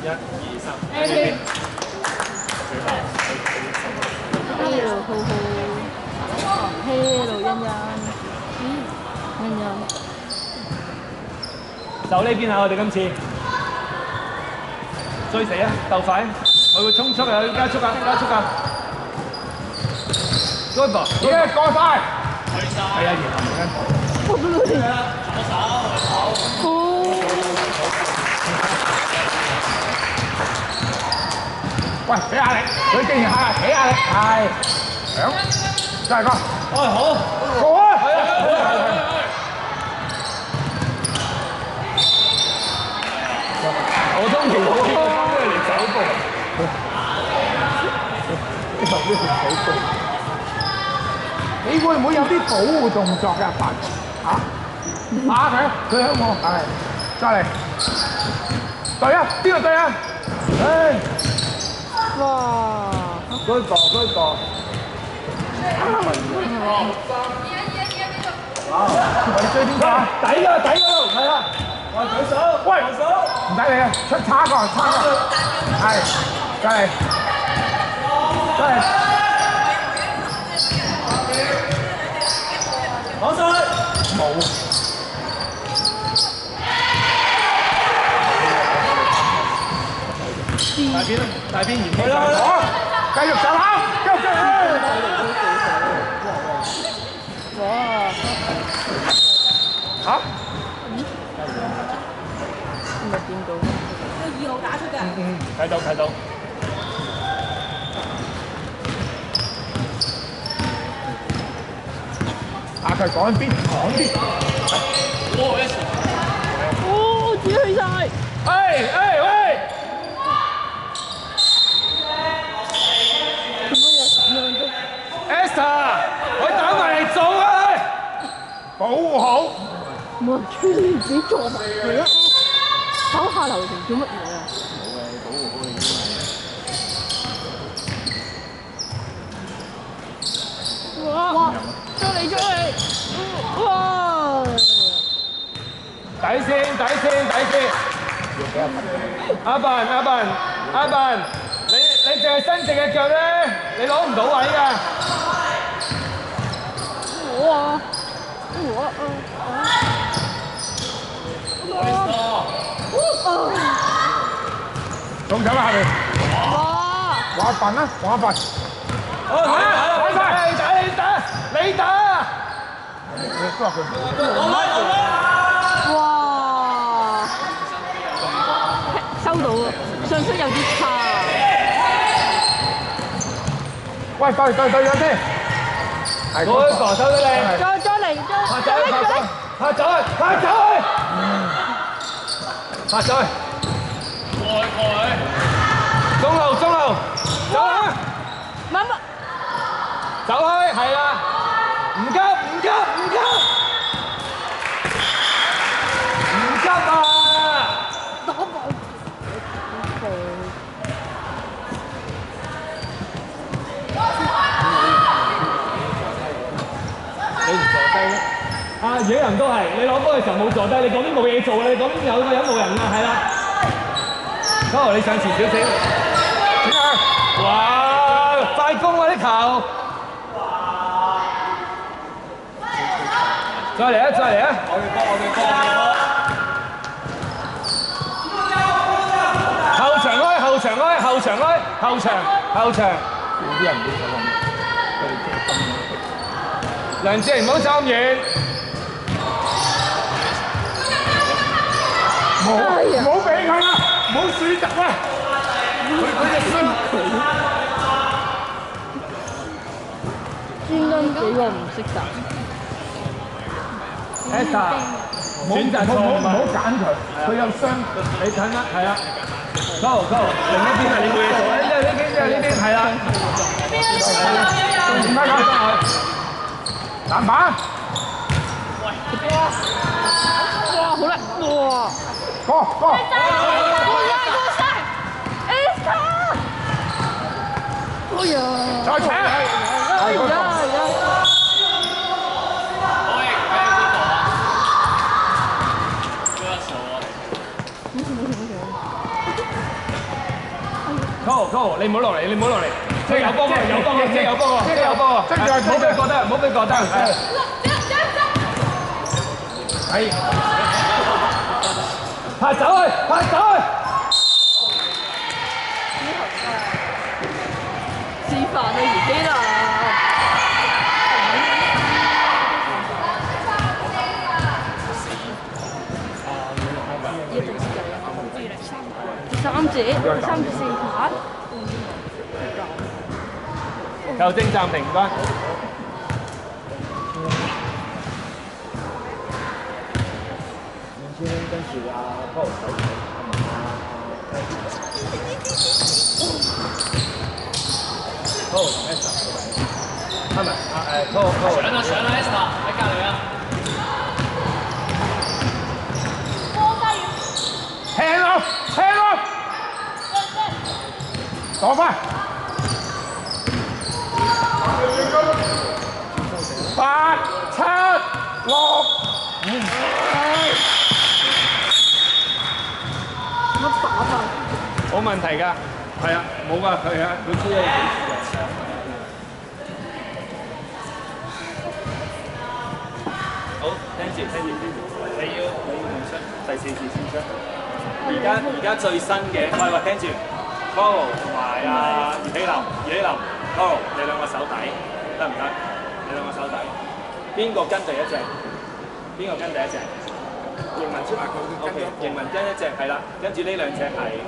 1、2、3，喺呢邊。Hello，浩浩。Hello，欣欣。欣欣。就呢邊啊！我哋今次追死啊！鬥快，佢會衝出啊！要加速啊！加速啊 ！Good ball，過晒。係啊，然後跟。喂，俾壓力，佢竟然係俾壓力，係響，真係哥，好，過啊！係啊，我通常好啲幫佢嚟走步，你會唔會有啲保護動作嘅阿凡？嚇？打佢向我，係，再嚟，對啊，邊個對啊？唉。哇！ Good ball，Good ball。我哋追邊個啊？底嗰度，係啦。我舉手，喂，舉手。唔使你啊，出叉過，係，再嚟，再嚟，攞晒。冇。大邊啦，大邊延續。好，繼續上口，繼續上口。哇！嚇？咪見到？有2號打出㗎。睇到。佢講邊？哦，自己去晒。喂！做乜嘢咁樣都 Esther，佢打埋嚟做啊！保護好。冇人穿你自己坐埋佢啦！跑下流程做乜嘢啊？哇！追你！哇！底線。阿笨，你淨係伸直嘅腳咧，你攞唔到位㗎。仲走啦下邊。話笨啦，話笨。好，你打。你都話佢哇！收到啊，上身有啲差。喂，對咗先。係嗰個防守得你。再嚟，拍走去。中路，走啊！慢慢。走開，係啦，唔急啊！打爆！你唔坐低咧？啊，野人都係，你攞波嘅時候冇坐低，你嗰邊冇嘢做，你嗰邊有個人冇人啊，係啦。你上前少少。點解？哇！快攻啊啲球！再嚟啊！我哋波。後場。啲人唔好走梁志唔好走咁遠。冇俾佢啦，冇選擇啊！佢隻身。專登俾我唔識打。Esther，選擇錯唔好揀佢，佢有傷。你睇啦，係啦。Go，另一邊啊，你冇嘢做，呢邊係啦。點解咁？籃板。哇！好叻！哇！過。哎呀！再請。係嗰個。，Go，你唔好落嚟，你唔好落嚟，即係有波喎，有波喎，即係有波喎，即係有波喎，跟住係唔好俾佢覺得，唔好俾佢覺得，係，拍走去，拍走去。示範你自己啦。3節4拍。球證暫停，唔該。跟住阿波手係咪？上啦 Esther 喺隔離啊！輕咯，攞翻。8、7、6、5。乜打法？冇問題㗎，係啊，冇㗎，係啊，佢知啊。好，聽住，你要出第4次先出。而家最新嘅，喂，聽住 ，Coral 同埋阿葉希林 ，Coral 你兩個手底得唔得？你兩個手底，邊個跟第一隻？認文出埋佢，OK，認文跟一隻係啦，跟住呢兩隻係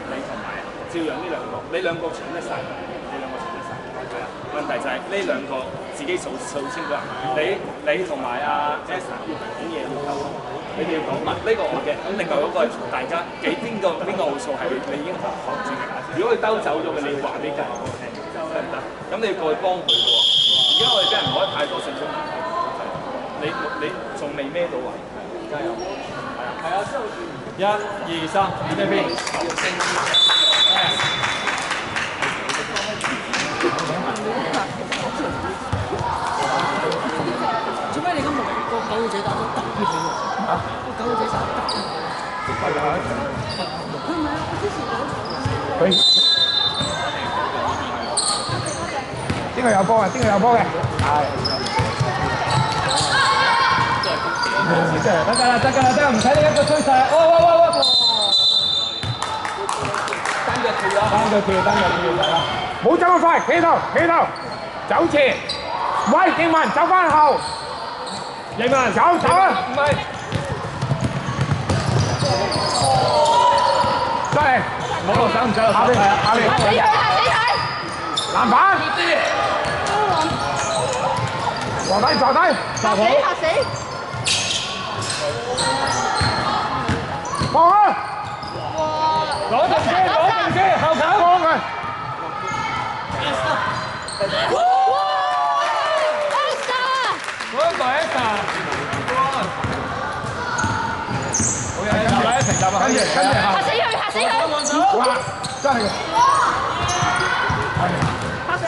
你同埋照樣呢兩個，你兩個搶得晒，係啊。問題就係呢兩個自己數清楚，你同埋阿 Esther 要講嘢要溝通，你哋要講乜？呢個我嘅，咁另外嗰個係大家邊個號數係你已經學住嘅。如果佢兜走咗嘅，你要話俾隔離嗰個聽，得唔得？咁你要過去幫佢嘅喎。而家我哋俾人攞得太多信息，你仲未孭到位，加油！係啊，1、2、3，呢邊。做咩你咁無個狗仔打得特別好啊？個狗仔打得特別好。佢唔係啊，我之前講。佢邊個有波嘅？係。得㗎啦，唔使你一個趨勢。喂！單腳跳，冇走咁快，企度，走前。喂，認文走翻後。認文走啊！唔係。出嚟，冇落手唔使落手，係啊，下邊。嚇死佢！籃板。坐低。嚇死！放啊！攞定先，後球放佢。Esther，好嘢，一齊集啊！跟住嚇死佢！哇！真係嘅。嚇死！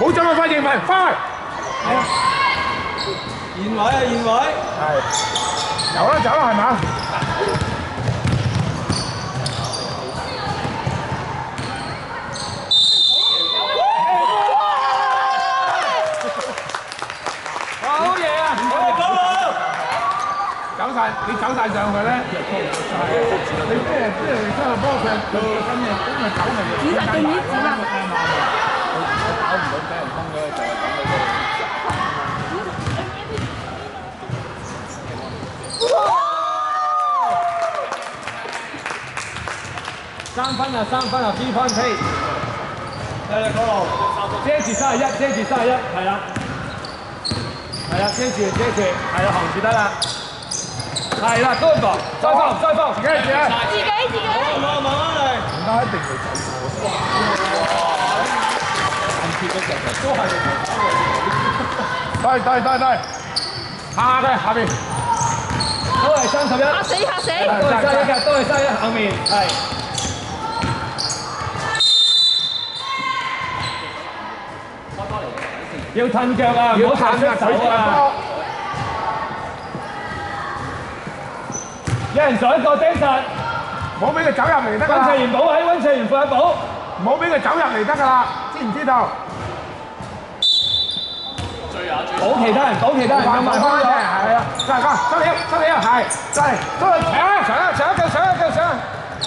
冇走咁快，認文，快！現位。係。走啦，係嘛？好嘢啊！你走晒上去咧，你即係出去幫佢跟住，因為走係指實定啲指啦。搞唔到俾人崩咗，就係咁嘅啫。3分啊 ，3分飛。嗰度遮住31，係啦，遮住，係啦，行住得啦。係啦，多個，再放，自己啊！慢慢嚟。唔得，一定要走過。眼貼嗰隻都係。對，下邊。都係31。嚇死！都係31㗎，都係31後面，係。要褪腳啊，唔好彈出手啊！有人上一個釘實，冇俾佢走入嚟得㗎啦。溫卓賢保喺溫卓賢負一保，冇俾佢走入嚟得㗎啦，知唔知道？保其他人，保其他人，咁埋開咗，係啊，再嚟收料，係，再嚟，上，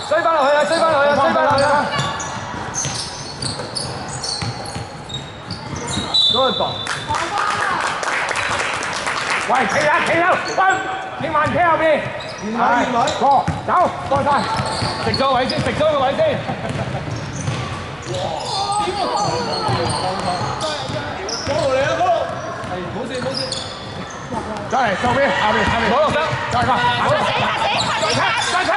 追翻落去啊，追翻落去啊，追翻落去啊！嗰個喂，企啦，千萬企後邊，係，過，走，過晒，食咗位先，食咗個位先。再嚟右邊，下邊，攞落手，再嚟，再出，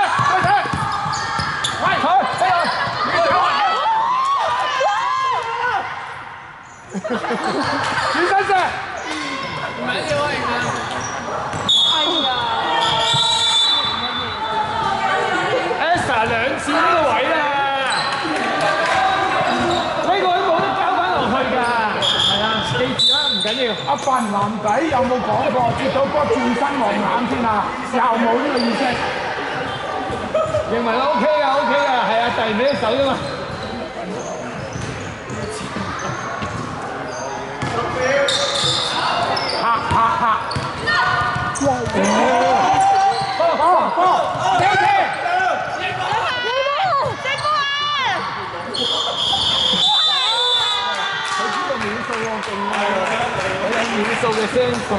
喂，佢，轉身射，唔緊要啊，而家。哎呀 Esther 兩次呢個位啦，呢個位冇得交翻落去㗎，係啊，記住啦，唔緊要。阿范男仔有冇講過接到波轉身望眼先啊？又冇呢個意識。認為 OK 㗎，係啊，遞唔起手啫嘛。嚇！波，幾次？佢知道秒數喎，勁啊！佢有秒數嘅聲數。